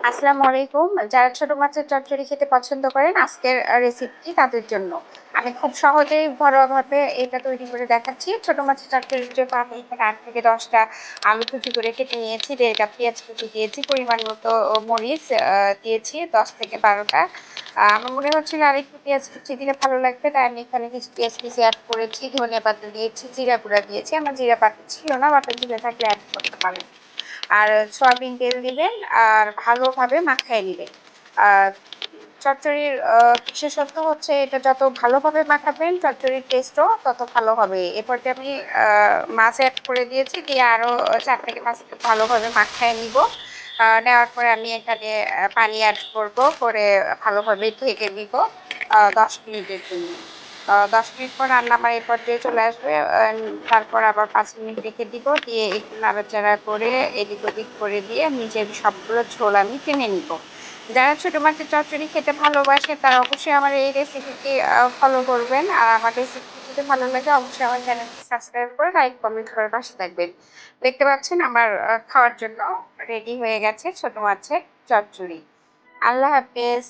আসসালামু আলাইকুম। যারা ছোট মাছের চচ্চড়ি খেতে পছন্দ করেন, আজকের রেসিপিটি তাদের জন্য। আমি খুব সহজেই ঘরোয়াভাবে এটা তৈরি করে দেখাচ্ছি। ছোট মাছের চচ্চড়ির জন্য আমি এখানে ৮ থেকে ১০ টা আলু কুচি করে কেটে নিয়েছি, ১.৫ কাপ পেঁয়াজ কুচি দিয়েছি, পরিমাণ মতো মরিচ দিয়েছি ১০ থেকে ১২ টা। আমার মনে হচ্ছিল আরেকটু পেঁয়াজ কুচি দিলে ভালো লাগবে, তাই আমি এখানে কিছু পেঁয়াজ কুচি এড করেছি, ধনিয়া পাতা দিয়েছি, জিরা গুঁড়া দিয়েছি। আমার জিরা পাতা ছিল না, বাটা জিরা থাকলে এড করতে পারেন। আর সয়াবিন তেল দিবেন আর ভালোভাবে মাখিয়ে নিবেন। আর চচ্চড়ির বিশেষত্ব হচ্ছে এটা যত ভালোভাবে মাখাবেন চচ্চড়ির টেস্টও তত ভালো হবে। এরপর দিয়ে আমি মাছ এড করে দিয়েছি, দিয়ে আরো ৪ থেকে ৫ মিনিট ভালোভাবে মাখিয়ে নিব। নেওয়ার পরে আমি এখানে পানি এড করব, করে ভালোভাবে ঢেকে দিব ১০ মিনিটের জন্য। ১০ মিনিট পর রান্না আমার এই পর্যায়ে চলে আসবে। তারপর আবার ৫ মিনিট রেখে দিব, দিয়ে একটু নাড়াচাড়া করে এদিক ওদিক করে দিয়ে নিচের সবগুলো ঝোল আমি টেনে নিব। যারা ছোট মাছের চচ্চড়ি খেতে ভালোবাসে তারা অবশ্যই আমার এই রেসিপিটি ফলো করবেন। আর আমার রেসিপি যদি ভালো লাগে অবশ্যই আমার চ্যানেলটি সাবস্ক্রাইব করে লাইক কমেন্ট করে পাশে থাকবেন। দেখতে পাচ্ছেন আমার খাওয়ার জন্য রেডি হয়ে গেছে ছোট মাছের চচ্চড়ি। আল্লাহ হাফেজ।